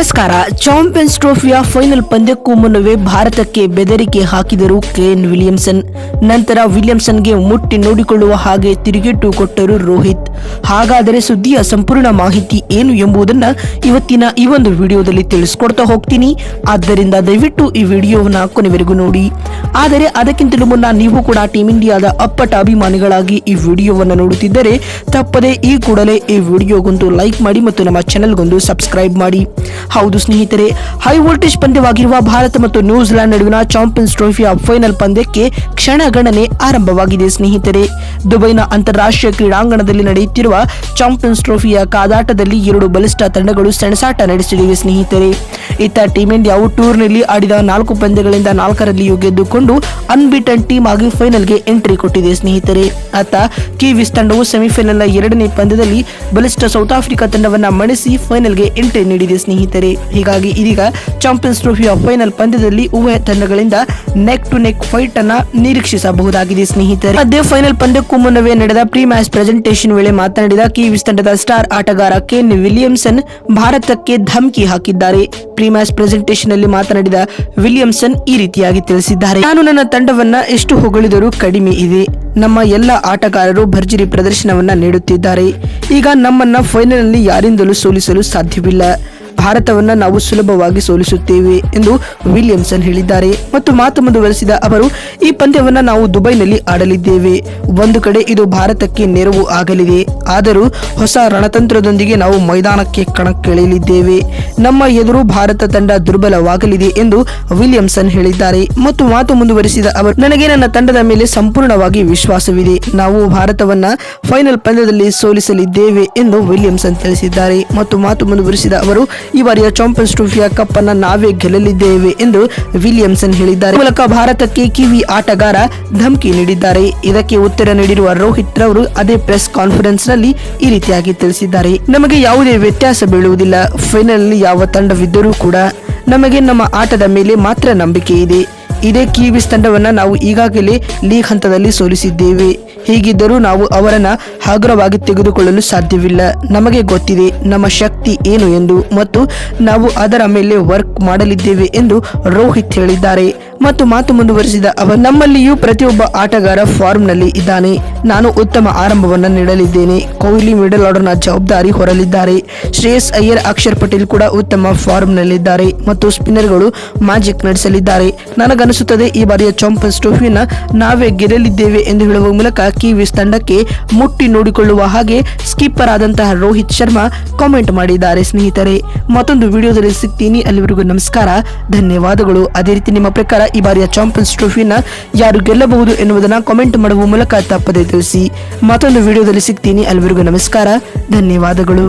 ನಮಸ್ಕಾರ. Champions ಟ್ರೋಫಿಯ final ಪಂದ್ಯಕ್ಕೂ ಮುನ್ನವೇ ಭಾರತಕ್ಕೆ ಬೆದರಿಕೆ ಹಾಕಿದರು ಕೇನ್ ವಿಲಿಯಮ್ಸನ್. ನಂತರ ವಿಲಿಯಮ್ಸನ್ಗೆ ಮುಟ್ಟಿ ನೋಡಿಕೊಳ್ಳುವ ಹಾಗೆ ತಿರುಗೇಟು ಕೊಟ್ಟರು ರೋಹಿತ್. ಹಾಗಾದರೆ ಸುದ್ದಿಯ ಸಂಪೂರ್ಣ ಮಾಹಿತಿ ಏನು ಎಂಬುದನ್ನ ಇವತ್ತಿನ ಈ ಒಂದು ವಿಡಿಯೋದಲ್ಲಿ ತಿಳಿಸ್ಕೊಡ್ತಾ ಹೋಗ್ತೀನಿ. ಆದ್ದರಿಂದ ದಯವಿಟ್ಟು ಈ ವಿಡಿಯೋವನ್ನ ಕೊನೆವರೆಗೂ ನೋಡಿ. ಆದರೆ ಅದಕ್ಕಿಂತಲೂ ಮುನ್ನ ನೀವು ಕೂಡ ಟೀಮ್ ಇಂಡಿಯಾದ ಅಪ್ಪಟ ಅಭಿಮಾನಿಗಳಾಗಿ ಈ ವಿಡಿಯೋವನ್ನು ನೋಡುತ್ತಿದ್ದರೆ ತಪ್ಪದೆ ಈ ಕೂಡಲೇ ಈ ವಿಡಿಯೋಗೊಂದು ಲೈಕ್ ಮಾಡಿ ಮತ್ತು ನಮ್ಮ ಚಾನೆಲ್ಗೊಂದು ಸಬ್ಸ್ಕ್ರೈಬ್ ಮಾಡಿ. ಹೌದು ಸ್ನೇಹಿತರೆ, ಹೈ ವೋಲ್ಟೇಜ್ ಪಂದ್ಯವಾಗಿರುವ ಭಾರತ ಮತ್ತು ನ್ಯೂಜಿಲೆಂಡ್ ನಡುವಿನ ಚಾಂಪಿಯನ್ಸ್ ಟ್ರೋಫಿಯ ಫೈನಲ್ ಪಂದ್ಯಕ್ಕೆ ಕ್ಷಣಗಣನೆ ಆರಂಭವಾಗಿದೆ ಸ್ನೇಹಿತರೆ. ದುಬೈನ ಅಂತಾರಾಷ್ಟ್ರೀಯ ಕ್ರೀಡಾಂಗಣದಲ್ಲಿ ನಡೆಯುತ್ತಿರುವ ಚಾಂಪಿಯನ್ಸ್ ಟ್ರೋಫಿಯ ಕಾದಾಟದಲ್ಲಿ ಎರಡು ಬಲಿಷ್ಠ ತಂಡಗಳು ಸೆಣಸಾಟ ನಡೆಸಲಿವೆ ಸ್ನೇಹಿತರೆ. ಇತ್ತ ಟೀಮ್ ಇಂಡಿಯಾವು ಟೂರ್ನಲ್ಲಿ ಆಡಿದ 4 ಪಂದ್ಯಗಳಿಂದ 4ರಲ್ಲಿಯೂ ಗೆದ್ದುಕೊಂಡು ಅನ್ಬಿಟನ್ ಟೀಮ್ ಆಗಿ ಫೈನಲ್ಗೆ ಎಂಟ್ರಿ ಕೊಟ್ಟಿದೆ ಸ್ನೇಹಿತರೆ. ಅತ್ತ ಕಿವೀಸ್ ತಂಡವು ಸೆಮಿಫೈನಲ್ನ 2ನೇ ಪಂದ್ಯದಲ್ಲಿ ಬಲಿಷ್ಠ ಸೌತ್ ಆಫ್ರಿಕಾ ತಂಡವನ್ನ ಮಣಿಸಿ ಫೈನಲ್ಗೆ ಎಂಟ್ರಿ ನೀಡಿದೆ ಸ್ನೇಹಿತರೆ. ಹೀಗಾಗಿ ಇದೀಗ ಚಾಂಪಿಯನ್ಸ್ ಟ್ರೋಫಿಯ ಫೈನಲ್ ಪಂದ್ಯದಲ್ಲಿ ಉಭಯ ತಂಡಗಳಿಂದ ನೆಕ್ ಟು ನೆಕ್ ಫೈಟ್ ಅನ್ನ ನಿರೀಕ್ಷಿಸಬಹುದಾಗಿದೆ ಸ್ನೇಹಿತರೆ. ಅದೇ ಫೈನಲ್ ಪಂದ್ಯಕ್ಕೂ ಮುನ್ನವೇ ನಡೆದ ಪ್ರೀ ಮ್ಯಾಚ್ ಪ್ರೆಸೆಂಟೇಷನ್ ವೇಳೆ ಮಾತನಾಡಿದ ಕಿವೀಸ್ ತಂಡದ ಸ್ಟಾರ್ ಆಟಗಾರ ಕೇನ್ ವಿಲಿಯಮ್ಸನ್ ಭಾರತಕ್ಕೆ ಧಮಕಿ ಹಾಕಿದ್ದಾರೆ. ಪ್ರೀ ಮ್ಯಾಚ್ ಪ್ರೆಸೆಂಟೇಷನ್ ಅಲ್ಲಿ ಮಾತನಾಡಿದ ವಿಲಿಯಮ್ಸನ್ ಈ ರೀತಿಯಾಗಿ ತಿಳಿಸಿದ್ದಾರೆ. ನಾನು ನನ್ನ ತಂಡವನ್ನ ಎಷ್ಟು ಹೊಗಳಿದರೂ ಕಡಿಮೆ ಇದೆ. ನಮ್ಮ ಎಲ್ಲ ಆಟಗಾರರು ಭರ್ಜರಿ ಪ್ರದರ್ಶನವನ್ನ ನೀಡುತ್ತಿದ್ದಾರೆ. ಈಗ ನಮ್ಮನ್ನ ಫೈನಲ್ ನಲ್ಲಿ ಯಾರಿಂದಲೂ ಸೋಲಿಸಲು ಸಾಧ್ಯವಿಲ್ಲ. ಭಾರತವನ್ನ ನಾವು ಸುಲಭವಾಗಿ ಸೋಲಿಸುತ್ತೇವೆ ಎಂದು ವಿಲಿಯಮ್ಸನ್ ಹೇಳಿದ್ದಾರೆ. ಮತ್ತು ಮಾತು ಮುಂದುವರೆಸಿದ ಅವರು, ಈ ಪಂದ್ಯವನ್ನ ನಾವು ದುಬೈನಲ್ಲಿ ಆಡಲಿದ್ದೇವೆ. ಒಂದು ಕಡೆ ಇದು ಭಾರತಕ್ಕೆ ನೆರವು ಆಗಲಿದೆ. ಆದರೂ ಹೊಸ ರಣತಂತ್ರದೊಂದಿಗೆ ನಾವು ಮೈದಾನಕ್ಕೆ ಕಣಕ್ಕಿಳಿಯಲಿದ್ದೇವೆ. ನಮ್ಮ ಎದುರು ಭಾರತ ತಂಡ ದುರ್ಬಲವಾಗಲಿದೆ ಎಂದು ವಿಲಿಯಮ್ಸನ್ ಹೇಳಿದ್ದಾರೆ. ಮತ್ತು ಮಾತು ಮುಂದುವರೆಸಿದ ಅವರು, ನನಗೆ ನನ್ನ ತಂಡದ ಮೇಲೆ ಸಂಪೂರ್ಣವಾಗಿ ವಿಶ್ವಾಸವಿದೆ. ನಾವು ಭಾರತವನ್ನ ಫೈನಲ್ ಪಂದ್ಯದಲ್ಲಿ ಸೋಲಿಸಲಿದ್ದೇವೆ ಎಂದು ವಿಲಿಯಮ್ಸನ್ ತಿಳಿಸಿದ್ದಾರೆ. ಮತ್ತು ಮಾತು ಮುಂದುವರೆಸಿದ ಅವರು, ಈ ಬಾರಿಯ ಚಾಂಪಿಯನ್ಸ್ ಟ್ರೋಫಿಯ ಕಪ್ ಅನ್ನ ನಾವೇ ಗೆಲ್ಲಲಿದ್ದೇವೆ ಎಂದು ವಿಲಿಯಮ್ಸನ್ ಹೇಳಿದ್ದಾರೆ. ಮೂಲಕ ಭಾರತಕ್ಕೆ ಕಿವಿ ಆಟಗಾರ ಧಮಕಿ ನೀಡಿದ್ದಾರೆ. ಇದಕ್ಕೆ ಉತ್ತರ ನೀಡಿರುವ ರೋಹಿತ್ ರವರು ಅದೇ ಪ್ರೆಸ್ ಕಾನ್ಫರೆನ್ಸ್ ನಲ್ಲಿ ಈ ರೀತಿಯಾಗಿ ತಿಳಿಸಿದ್ದಾರೆ. ನಮಗೆ ಯಾವುದೇ ವ್ಯತ್ಯಾಸ ಬೀಳುವುದಿಲ್ಲ. ಫೈನಲ್ ನಲ್ಲಿ ಯಾವ ತಂಡವಿದ್ದರೂ ಕೂಡ ನಮಗೆ ನಮ್ಮ ಆಟದ ಮೇಲೆ ಮಾತ್ರ ನಂಬಿಕೆ ಇದೆ. ಇದೇ ಕಿವೀಸ್ ತಂಡವನ್ನ ನಾವು ಈಗಾಗಲೇ ಲೀಗ್ ಹಂತದಲ್ಲಿ ಸೋಲಿಸಿದ್ದೇವೆ. ಹೀಗಿದ್ದರೂ ನಾವು ಅವರನ್ನ ಹಗುರವಾಗಿ ತೆಗೆದುಕೊಳ್ಳಲು ಸಾಧ್ಯವಿಲ್ಲ. ನಮಗೆ ಗೊತ್ತಿದೆ ನಮ್ಮ ಶಕ್ತಿ ಏನು ಎಂದು ಮತ್ತು ನಾವು ಅದರ ಮೇಲೆ ವರ್ಕ್ ಮಾಡಲಿದ್ದೇವೆ ಎಂದು ರೋಹಿತ್ ಹೇಳಿದ್ದಾರೆ. ಮತ್ತು ಮಾತು ಮುಂದುವರೆಸಿದ ಅವರು, ನಮ್ಮಲ್ಲಿಯೂ ಪ್ರತಿಯೊಬ್ಬ ಆಟಗಾರ ಫಾರ್ಮ್ ನಲ್ಲಿ ಇದ್ದಾನೆ. ನಾನು ಉತ್ತಮ ಆರಂಭವನ್ನ ನೀಡಲಿದ್ದೇನೆ. ಕೊಹ್ಲಿ ಮಿಡಲ್ ಆರ್ಡರ್ನ ಜವಾಬ್ದಾರಿ ಹೊರಲಿದ್ದಾರೆ. ಶ್ರೇಯಸ್ ಅಯ್ಯರ್, ಅಕ್ಷರ್ ಪಟೇಲ್ ಕೂಡ ಉತ್ತಮ ಫಾರ್ಮ್ ನಲ್ಲಿದ್ದಾರೆ ಮತ್ತು ಸ್ಪಿನ್ನರ್ಗಳು ಮ್ಯಾಜಿಕ್ ನಡೆಸಲಿದ್ದಾರೆ. ನನಗನಿಸುತ್ತದೆ ಈ ಬಾರಿಯ ಚಾಂಪಿಯನ್ಸ್ ಟ್ರೋಫಿಯನ್ನ ನಾವೇ ಗೆಲ್ಲಲಿದ್ದೇವೆ ಎಂದು ಹೇಳುವ ಮೂಲಕ ಕಿವೀಸ್ ತಂಡಕ್ಕೆ ಮುಟ್ಟಿ ನೋಡಿಕೊಳ್ಳುವ ಹಾಗೆ ಸ್ಕಿಪ್ಪರ್ ಆದಂತಹ ರೋಹಿತ್ ಶರ್ಮಾ ಕಾಮೆಂಟ್ ಮಾಡಿದ್ದಾರೆ ಸ್ನೇಹಿತರೆ. ಮತ್ತೊಂದು ವಿಡಿಯೋದಲ್ಲಿ ಸಿಗ್ತೀನಿ. ಅಲ್ಲಿವರೆಗೂ ನಮಸ್ಕಾರ, ಧನ್ಯವಾದಗಳು. ಅದೇ ರೀತಿ ನಿಮ್ಮ ಪ್ರಕಾರ ಈ ಬಾರಿಯ ಚಾಂಪಿಯನ್ಸ್ ಟ್ರೋಫಿನ ಯಾರು ಗೆಲ್ಲಬಹುದು ಎನ್ನುವುದನ್ನ ಕಾಮೆಂಟ್ ಮಾಡುವ ಮೂಲಕ ತಪ್ಪದೇ ತಿಳಿಸಿ. ಮತ್ತೊಂದು ವಿಡಿಯೋದಲ್ಲಿ ಸಿಗ್ತೀನಿ. ಅಲ್ಲಿವರೆಗೂ ನಮಸ್ಕಾರ, ಧನ್ಯವಾದಗಳು.